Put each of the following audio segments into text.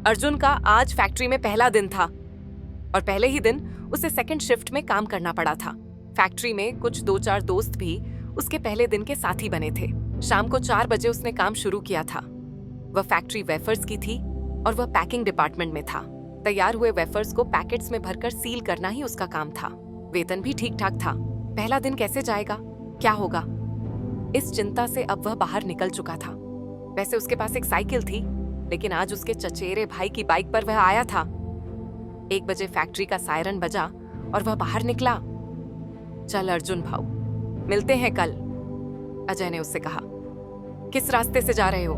अर्जुन का आज फैक्ट्री में पहला दिन था और पहले ही दिन उसे सेकंड शिफ्ट में काम करना पड़ा था। फैक्ट्री में कुछ 2-4 दोस्त भी उसके पहले दिन के साथी बने थे। शाम को 4 बजे उसने काम शुरू किया था। वह फैक्ट्री वेफर्स की थी और वह पैकिंग डिपार्टमेंट में था। तैयार हुए वेफर्स को पैकेट्स में भरकर सील करना ही उसका काम था। वेतन भी ठीक ठाक था। पहला दिन कैसे जाएगा, क्या होगा, इस चिंता से अब वह बाहर निकल चुका था। वैसे उसके पास एक साइकिल थी, लेकिन आज उसके चचेरे भाई की बाइक पर वह आया था। 1 बजे फैक्ट्री का सायरन बजा और वह बाहर निकला। चल अर्जुन भाऊ, मिलते हैं कल, अजय ने उससे कहा। किस रास्ते से जा रहे हो?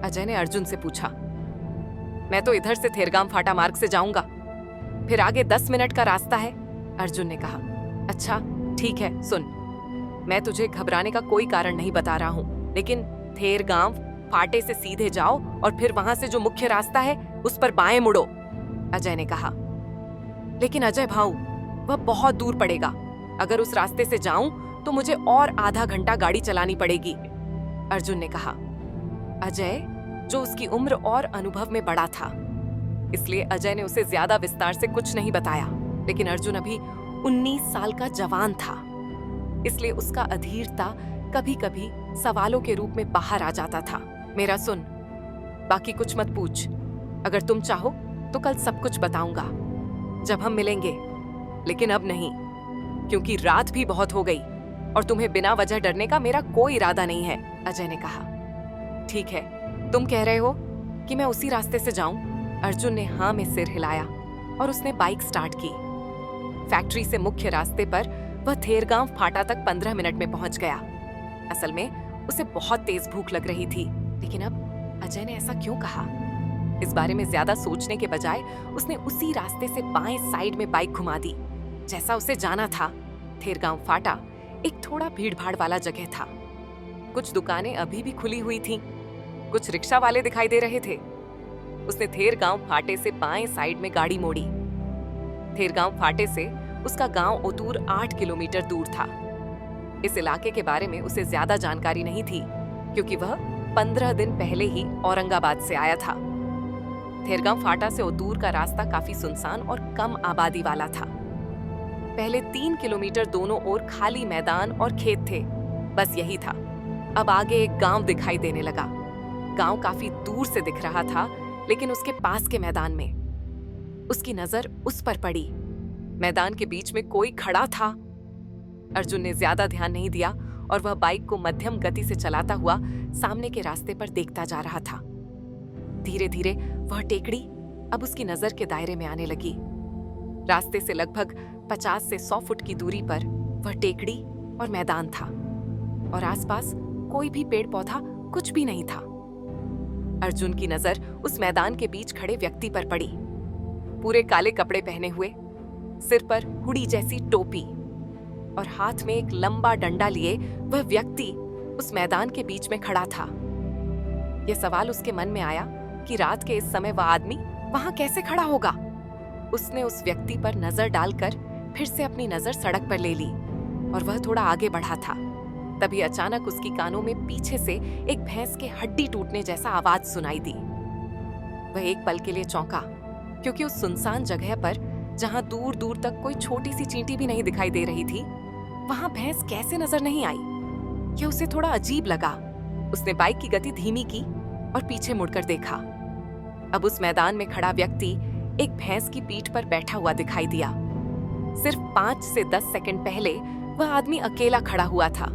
अजय ने अर्जुन से पूछा। मैं तो इधर से थेरगाम फाटा मार्ग से जाऊंगा, फिर आगे 10 मिनट का रास्ता है, अर्जुन ने कहा। अच्छा ठीक है, सुन, मैं तुझे घबराने का कोई कारण नहीं बता रहा हूं, लेकिन थेरगांव फाटे से सीधे जाओ और फिर वहां से जो मुख्य रास्ता है उस पर बाएं मुड़ो, अजय ने कहा। लेकिन अजय भाऊ, वह बहुत दूर पड़ेगा। अगर उस रास्ते से जाऊं तो मुझे और आधा घंटा गाड़ी चलानी पड़ेगी, अर्जुन ने कहा। अजय, जो उसकी उम्र और अनुभव में बड़ा था, इसलिए अजय ने उसे ज्यादा विस्तार से कुछ नहीं बताया। लेकिन अर्जुन अभी 19 साल का जवान था, इसलिए उसका अधीरता कभी कभी सवालों के रूप में बाहर आ जाता था। मेरा सुन, बाकी कुछ मत पूछ। अगर तुम चाहो तो कल सब कुछ बताऊंगा जब हम मिलेंगे, लेकिन अब नहीं, क्योंकि रात भी बहुत हो गई और तुम्हें बिना वजह डरने का मेरा कोई इरादा नहीं है, अजय ने कहा। ठीक है, तुम कह रहे हो कि मैं उसी रास्ते से जाऊं? अर्जुन ने हाँ में सिर हिलाया और उसने बाइक स्टार्ट की। फैक्ट्री से मुख्य रास्ते पर वह थेरगांव फाटा तक 15 मिनट में पहुंच गया। असल में उसे बहुत तेज भूख लग रही थी, लेकिन अब अजय ने ऐसा क्यों कहा? इस बारे में ज्यादा सोचने के बजाय उसने उसी रास्ते से बाएं साइड में बाइक घुमा दी जैसा उसे जाना था। थेरगांव फाटा एक थोड़ा भीड़-भाड़ वाला जगह था। कुछ दुकानें अभी भी खुली हुई थीं, कुछ रिक्शा वाले दिखाई दे रहे थे। उसने थेरगांव फाटे से बाएं साइड में गाड़ी मोड़ी। थेरगांव फाटे से उसका गांव ओतूर 8 किलोमीटर दूर था। इस इलाके के बारे में उसे ज्यादा जानकारी नहीं थी, क्योंकि वह 15 दिन पहले ही औरंगाबाद से आया था। थेरगांव फाटा से ओतूर का रास्ता काफी सुनसान और कम आबादी वाला था। पहले 3 किलोमीटर दोनों ओर खाली मैदान और खेत थे, बस यही था। अब आगे एक गांव दिखाई देने लगा। गांव काफी दूर से दिख रहा था, लेकिन उसके पास के मैदान में उसकी नजर उस पर पड़ी। मैदान के बीच में कोई खड़ा था। अर्जुन ने ज्यादा ध्यान नहीं दिया और वह बाइक को मध्यम गति से चलाता हुआ सामने के रास्ते पर देखता जा रहा था। धीरे धीरे वह टेकड़ी अब उसकी नजर के दायरे में आने लगी। रास्ते से लगभग 50 से 100 फुट की दूरी पर वह टेकड़ी और मैदान था, और आसपास कोई भी पेड़ पौधा कुछ भी नहीं था। अर्जुन की नजर उस मैदान के बीच खड़े व्यक्ति पर पड़ी। पूरे काले कपड़े पहने हुए, सिर पर हुडी जैसी टोपी और हाथ में एक लंबा डंडा लिए वह व्यक्ति उस मैदान के बीच में खड़ा था। यह सवाल उसके मन में आया कि रात के इस समय वह आदमी वहां कैसे खड़ा होगा। उसने उस व्यक्ति पर नजर डालकर फिर से अपनी नजर सड़क पर ले ली और वह थोड़ा आगे बढ़ा था। तभी अचानक उसकी कानों में पीछे से एक भैंस के हड्डी टूटने जैसा आवाज सुनाई दी। वह एक पल के लिए चौंका, क्योंकि उस सुनसान जगह पर, जहां दूर दूर तक कोई छोटी सी चींटी भी नहीं दिखाई दे रही थी, वहां भैंस कैसे नजर नहीं आई? यह उसे थोड़ा अजीब लगा। उसने बाइक की गति धीमी की और पीछे मुड़कर देखा। अब उस मैदान में खड़ा व्यक्ति एक भैंस की पीठ पर बैठा हुआ दिखाई दिया। सिर्फ 5 से 10 सेकंड पहले वह आदमी अकेला खड़ा हुआ था।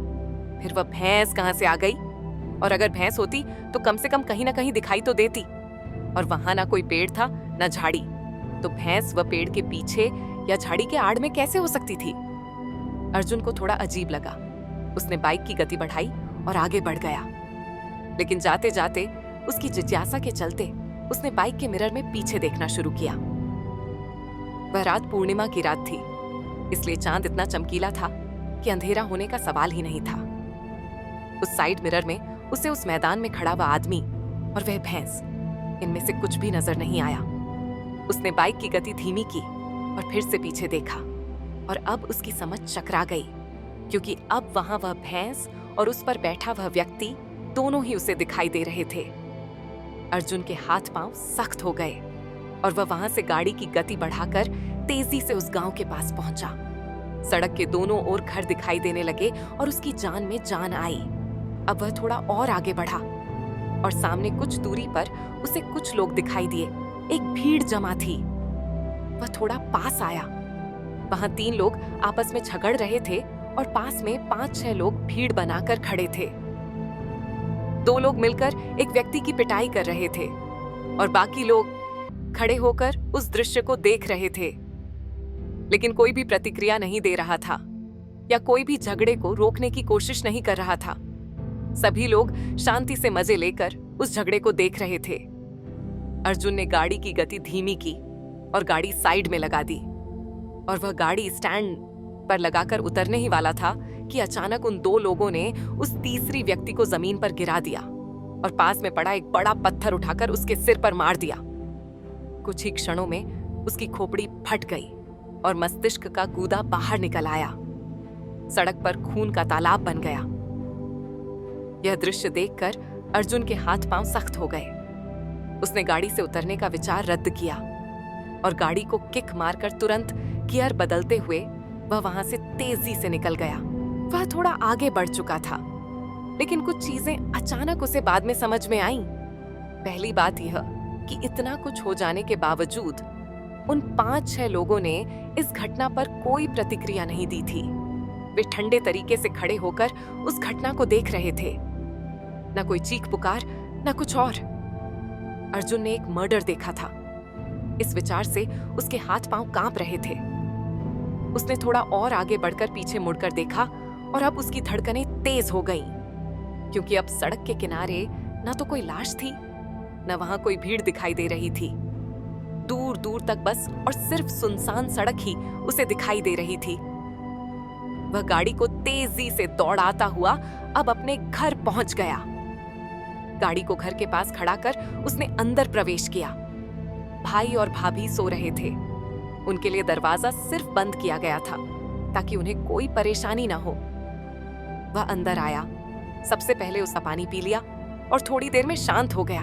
फिर वह भैंस कहां से आ गई? और अगर भैंस होती तो कम से कम कहीं ना कहीं दिखाई तो देती। और वहां ना कोई पेड़ था, ना झाड़ी, तो भैंस वह पेड़ के पीछे या झाड़ी के आड़ में कैसे हो सकती थी? अर्जुन को थोड़ा अजीब लगा। उसने बाइक की गति बढ़ाई और आगे बढ़ गया, लेकिन जाते जाते उसकी जिज्ञासा के चलते उसने बाइक के मिरर में पीछे देखना शुरू किया। वह रात पूर्णिमा की रात थी, इसलिए चांद इतना चमकीला था कि अंधेरा होने का सवाल ही नहीं था। उस साइड मिरर में उसे उस मैदान में खड़ा हुआ आदमी और वह भैंस, इनमें से कुछ भी नजर नहीं आया। उसने बाइक की गति धीमी की और फिर से पीछे देखा, और अब उसकी समझ चकरा गई, क्योंकि अब वहां वह भैंस और उस पर बैठा वह व्यक्ति दोनों ही उसे दिखाई दे रहे थे। अर्जुन के हाथ पांव सख्त हो गए और वह वहां से गाड़ी की गति बढ़ाकर तेजी से उस गांव के पास पहुंचा। सड़क के दोनों ओर घर दिखाई देने लगे और उसकी जान में जान आई। अब वह थोड़ा और आगे बढ़ा और सामने कुछ दूरी पर उसे कुछ लोग दिखाई दिए। एक भीड़ जमा थी। वह थोड़ा पास आया। वहां 3 लोग आपस में झगड़ रहे थे और पास में 5-6 लोग भीड़ बनाकर खड़े थे। 2 लोग मिलकर एक व्यक्ति की पिटाई कर रहे थे और बाकी लोग खड़े होकर उस दृश्य को देख रहे थे। लेकिन कोई भी प्रतिक्रिया नहीं दे रहा था या कोई भी झगड़े को रोकने की कोशिश नहीं कर रहा था। सभी लोग शांति से मजे लेकर उस झगड़े को देख रहे थे। अर्जुन ने गाड़ी की गति धीमी की और गाड़ी साइड में लगा दी और वह गाड़ी स्टैंड पर लगाकर उतरने ही वाला था कि अचानक उन 2 लोगों ने उस तीसरी व्यक्ति को जमीन पर गिरा दिया और पास में पड़ा एक बड़ा पत्थर उठाकर उसके सिर पर मार दिया। कुछ ही क्षणों में उसकी खोपड़ी फट गई और मस्तिष्क का गूदा बाहर निकल आया। सड़क पर खून का तालाब बन गया। यह दृश्य देखकर अर्जुन के हाथ पांव सख्त हो गए। उसने गाड़ी से उतरने का विचार रद्द किया और गाड़ी को किक मारकर तुरंत गियर बदलते हुए वह वहां से तेजी से निकल गया। वह थोड़ा आगे बढ़ चुका था, लेकिन कुछ चीजें अचानक उसे बाद में समझ में आईं। पहली बात यह कि इतना कुछ हो जाने के बावजूद उन 5-6 लोगों ने इस घटना पर कोई प्रतिक्रिया नहीं दी थी। वे ठंडे तरीके से खड़े होकर उस घटना को देख रहे थे। न कोई चीख पुकार, न कुछ और। अर्जुन ने एक मर्डर देखा था। इस विचार से उसके हाथ पांव कांप रहे थे। उसने थोड़ा और आगे बढ़कर पीछे मुड़कर देखा और अब उसकी धड़कनें तेज हो गईं, क्योंकि अब सड़क के किनारे न तो कोई लाश थी, न वहां कोई भीड़ दिखाई दे रही थी। दूर दूर तक बस और सिर्फ सुनसान सड़क ही उसे दिखाई दे रही थी। वह गाड़ी को तेजी से दौड़ाता हुआ अब अपने घर पहुंच गया। गाड़ी को घर के पास खड़ा कर उसने अंदर प्रवेश किया। भाई और भाभी सो रहे थे। उनके लिए दरवाजा सिर्फ बंद किया गया था ताकि उन्हें कोई परेशानी ना हो। वह अंदर आया। सबसे पहले उसका पानी पी लिया और थोड़ी देर में शांत हो गया।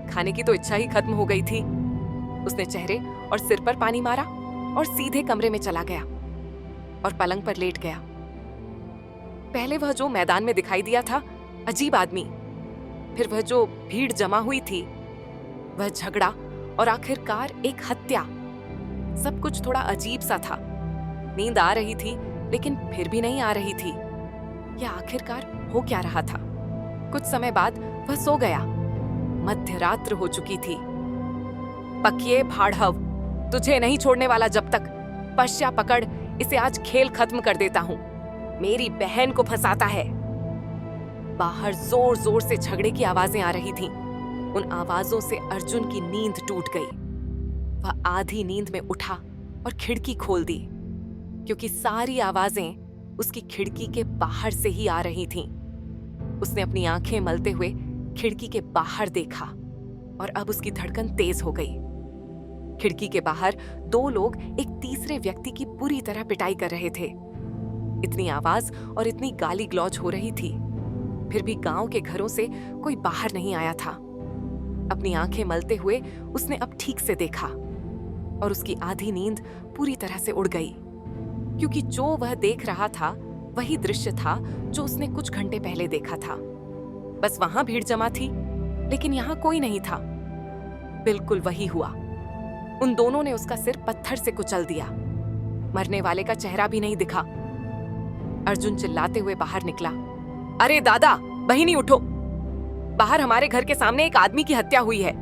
खाने की तो इच्छा ही खत्म हो गई थी। उसने चेहरे और सिर पर पानी मारा और सीधे कमरे में चला गया और पलंग पर लेट गया। पहले वह जो मैदान में दिखाई दिया था, अजीब आदमी, फिर वह जो भीड़ जमा हुई थी, वह झगड़ा और आखिरकार एक हत्या, सब कुछ थोड़ा अजीब सा था। नींद आ रही थी लेकिन फिर भी नहीं आ रही थी। यह आखिरकार हो क्या रहा था? कुछ समय बाद वह सो गया। मध्य रात्र हो चुकी थी। पकिए भाड़हव, तुझे नहीं छोड़ने वाला जब तक। पश्चा पकड़, इसे आज खेल खत्म कर देता हूं। मेरी बहन को फंसाता है। बाहर जोर जोर से झगड़े की आवाजें आ रही थीं। उन आवाजों से अर्जुन की नींद टूट गई। वह आधी नींद में उठा और खिड़की खोल दी, क्योंकि सारी आवाजें उसकी खिड़की के बाहर से ही आ रही थीं। उसने अपनी आंखें मलते हुए खिड़की के बाहर देखा और अब उसकी धड़कन तेज हो गई। खिड़की के बाहर 2 लोग एक तीसरे व्यक्ति की बुरी तरह पिटाई कर रहे थे। इतनी आवाज और इतनी गाली गलौज हो रही थी, फिर भी गांव के घरों से कोई बाहर नहीं आया था। अपनी आंखें मलते हुए उसने अब ठीक से देखा और उसकी आधी नींद पूरी तरह से उड़ गई, क्योंकि जो वह देख रहा था वही दृश्य था जो उसने कुछ घंटे पहले देखा था। बस वहां भीड़ जमा थी, लेकिन यहां कोई नहीं था। बिल्कुल वही हुआ। उन दोनों ने उसका सिर पत्थर से कुचल दिया। मरने वाले का चेहरा भी नहीं दिखा। अर्जुन चिल्लाते हुए बाहर निकला, अरे दादा, बहिनी उठो, बाहर हमारे घर के सामने एक आदमी की हत्या हुई है।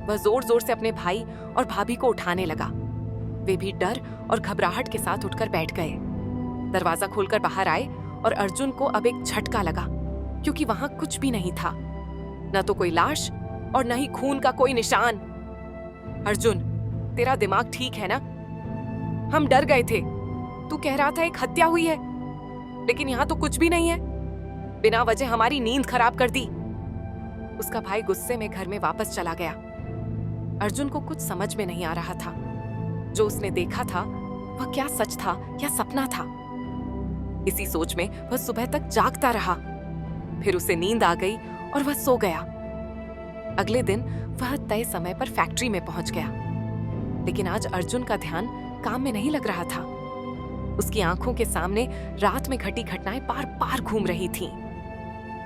वह जोर जोर से अपने भाई और भाभी को उठाने लगा। वे भी डर और घबराहट के साथ उठकर बैठ गए। दरवाजा खोलकर बाहर आए और अर्जुन को अब एक झटका लगा, क्योंकि वहां कुछ भी नहीं था। न तो कोई लाश और न ही खून का कोई निशान। अर्जुन, तेरा दिमाग ठीक है ना? हम डर गए थे। तू कह रहा था एक हत्या हुई है, लेकिन यहाँ तो कुछ भी नहीं है। बिना वजह हमारी नींद खराब कर दी। उसका भाई गुस्से में घर में वापस चला गया। अर्जुन को कुछ समझ में नहीं आ रहा था। जो उसने देखा था वह क्या सच था या सपना था? इसी सोच में वह सुबह तक जागता रहा। फिर उसे नींद आ गई और वह सो गया। अगले दिन वह तय समय पर फैक्ट्री में पहुंच गया, लेकिन आज अर्जुन का ध्यान काम में नहीं लग रहा था। उसकी आंखों के सामने रात में घटी घटनाएं बार बार घूम रही थीं।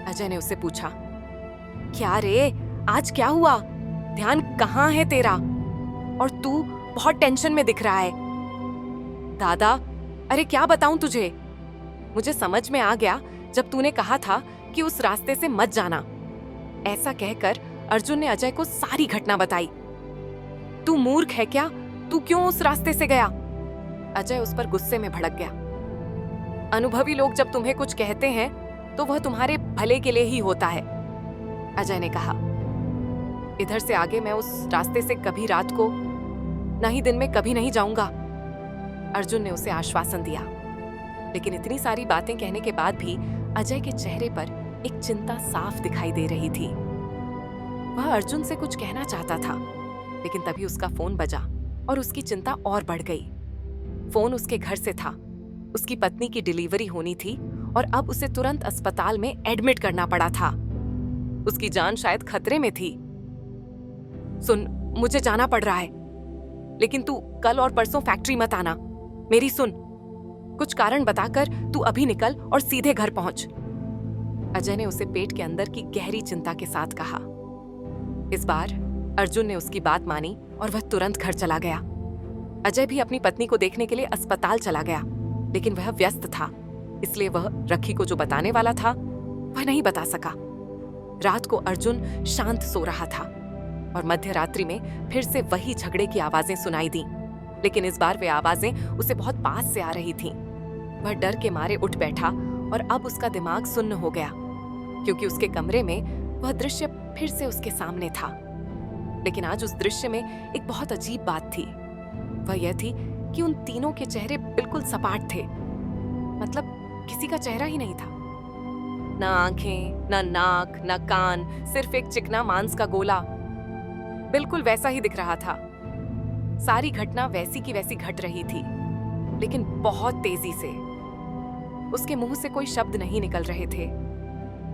अजय ने उससे पूछा, क्या रे, आज क्या हुआ? ध्यान कहाँ है तेरा? और तू बहुत टेंशन में दिख रहा है। दादा, अरे क्या बताऊं तुझे? मुझे समझ में आ गया जब तूने कहा था कि उस रास्ते से मत जाना। ऐसा कहकर अर्जुन ने अजय को सारी घटना बताई। तू मूर्ख है क्या? तू क्यों उस रास्ते से गया? अजय उस पर गुस्से में भड़क गया। अनुभवी लोग जब तुम्हें कुछ कहते हैं तो वह तुम्हारे भले के लिए ही होता है, अजय ने कहा। इधर से आगे मैं उस रास्ते से कभी रात को न ही दिन में कभी नहीं जाऊंगा, अर्जुन ने उसे आश्वासन दिया। लेकिन इतनी सारी बातें कहने के बाद भी अजय के चेहरे पर एक चिंता साफ दिखाई दे रही थी। वह अर्जुन से कुछ कहना चाहता था, लेकिन तभी उसका फोन बजा और उसकी चिंता और बढ़ गई। फोन उसके घर से था। उसकी पत्नी की डिलीवरी होनी थी और अब उसे तुरंत अस्पताल में एडमिट करना पड़ा था। उसकी जान शायद खतरे में थी। सुन, मुझे जाना पड़ रहा है, लेकिन तू कल और परसों फैक्ट्री मत आना। मेरी सुन, कुछ कारण बताकर तू अभी निकल और सीधे घर पहुंच, अजय ने उसे पेट के अंदर की गहरी चिंता के साथ कहा। इस बार अर्जुन ने उसकी बात मानी और वह तुरंत घर चला गया। अजय भी अपनी पत्नी को देखने के लिए अस्पताल चला गया, लेकिन वह व्यस्त था, इसलिए वह रखी को जो बताने वाला था वह नहीं बता सका। रात को अर्जुन शांत सो रहा था और मध्य रात्रि में फिर से वही झगड़े की आवाजें सुनाई दी, लेकिन इस बार वे आवाजें उसे बहुत पास से आ रही थीं। वह डर के मारे उठ बैठा और अब उसका दिमाग सुन्न हो गया, क्योंकि उसके कमरे में वह दृश्य फिर से उसके सामने था। लेकिन आज उस दृश्य में एक बहुत अजीब बात थी। वह यह थी कि उन तीनों के चेहरे बिल्कुल सपाट थे, मतलब किसी का चेहरा ही नहीं था। ना आंखें, ना नाक, ना कान, सिर्फ एक चिकना मांस का गोला। बिल्कुल वैसा ही दिख रहा था। सारी घटना वैसी की वैसी घट रही थी, लेकिन बहुत तेजी से। उसके मुंह से कोई शब्द नहीं निकल रहे थे।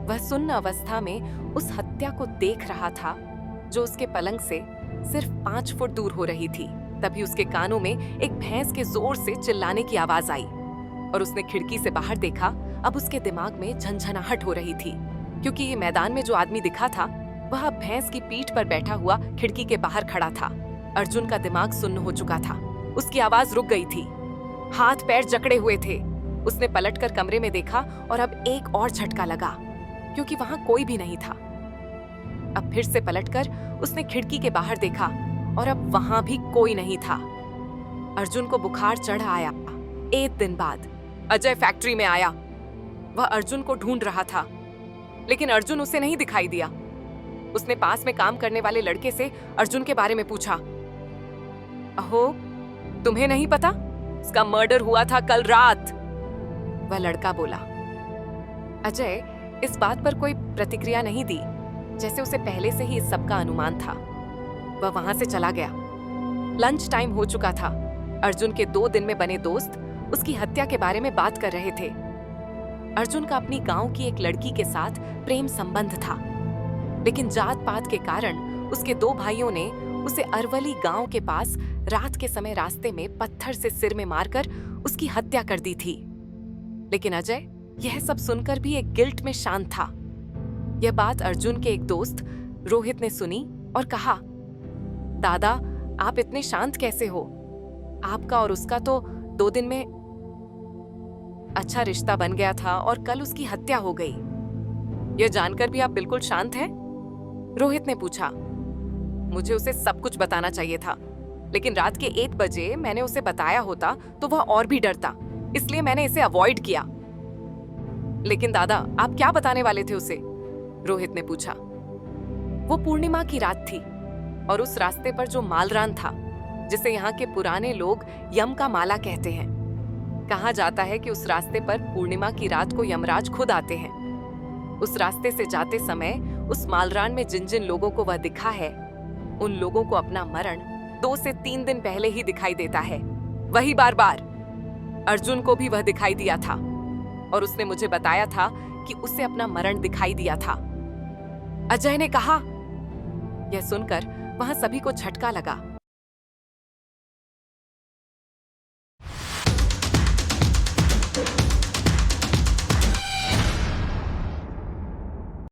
वह सुन्न अवस्था में उस हत्या को देख रहा था जो उसके पलंग से सिर्फ 5 फुट दूर हो रही थी। तभी उसके कानों में एक भैंस के जोर से चिल्लाने की आवाज आई और उसने खिड़की से बाहर देखा। अब उसके दिमाग में झंझनाहट हो रही थी, क्योंकि ये मैदान में जो आदमी दिखा था वह भैंस की पीठ पर बैठा हुआ खिड़की के बाहर खड़ा था। अर्जुन का दिमाग सुन्न हो चुका था। उसकी आवाज रुक गई थी, हाथ पैर जकड़े हुए थे। उसने पलटकर कमरे में देखा और अब एक और झटका लगा, क्योंकि वहां कोई भी नहीं था। अब फिर से पलटकर उसने खिड़की के बाहर देखा और अब वहां भी कोई नहीं था। अर्जुन को बुखार चढ़ आया। 1 दिन बाद अजय फैक्ट्री में आया। वह अर्जुन को ढूंढ रहा था, लेकिन अर्जुन उसे नहीं दिखाई दिया। उसने पास में काम करने वाले लड़के से अर्जुन के बारे में पूछा। अहो, तुम्हें नहीं पता? उसका मर्डर हुआ था कल रात, वह लड़का बोला। अजय इस बात पर कोई प्रतिक्रिया नहीं दी, जैसे उसे पहले से ही इस सब का अनुमान था। वह वहां से चला गया। लंच टाइम हो चुका था। अर्जुन के 2 दिन में बने दोस्त उसकी हत्या के बारे में बात कर रहे थे। अर्जुन का अपनी गांव की एक लड़की के साथ प्रेम संबंध था, लेकिन जात पात के कारण उसके 2 भाइयों ने उसे अरवली गांव के पास रात के समय रास्ते में पत्थर से सिर में मारकर उसकी हत्या कर दी थी। लेकिन अजय यह सब सुनकर भी एक गिल्ट में शांत था। यह बात अर्जुन के एक दोस्त रोहित ने सुनी और कहा, दादा, आप इतने शांत कैसे हो? आपका और उसका तो 2 दिन में अच्छा रिश्ता बन गया था और कल उसकी हत्या हो गई। यह जानकर भी आप बिल्कुल शांत हैं? रोहित ने पूछा। मुझे उसे सब कुछ बताना चाहिए था, लेकिन रात के 1 बजे मैंने उसे बताया होता तो वह और भी डरता, इसलिए मैंने इसे अवॉइड किया। लेकिन दादा, आप क्या बताने वाले थे उसे? रोहित ने पूछा। वो पूर्णिमा की रात थी और उस रास्ते पर जो मालरान था, जिसे यहाँ के पुराने लोग यम का माला कहते हैं। कहा जाता है कि उस रास्ते पर पूर्णिमा की रात को यमराज खुद आते हैं। उस रास्ते से जाते समय उस मालरान में जिन जिन लोगों को वह दिखा है, उन लोगों को अपना मरण 2 से 3 दिन पहले ही दिखाई देता है, वही बार बार। अर्जुन को भी वह दिखाई दिया था और उसने मुझे बताया था कि उसे अपना मरण दिखाई दिया था, अजय ने कहा। यह सुनकर वहां सभी को झटका लगा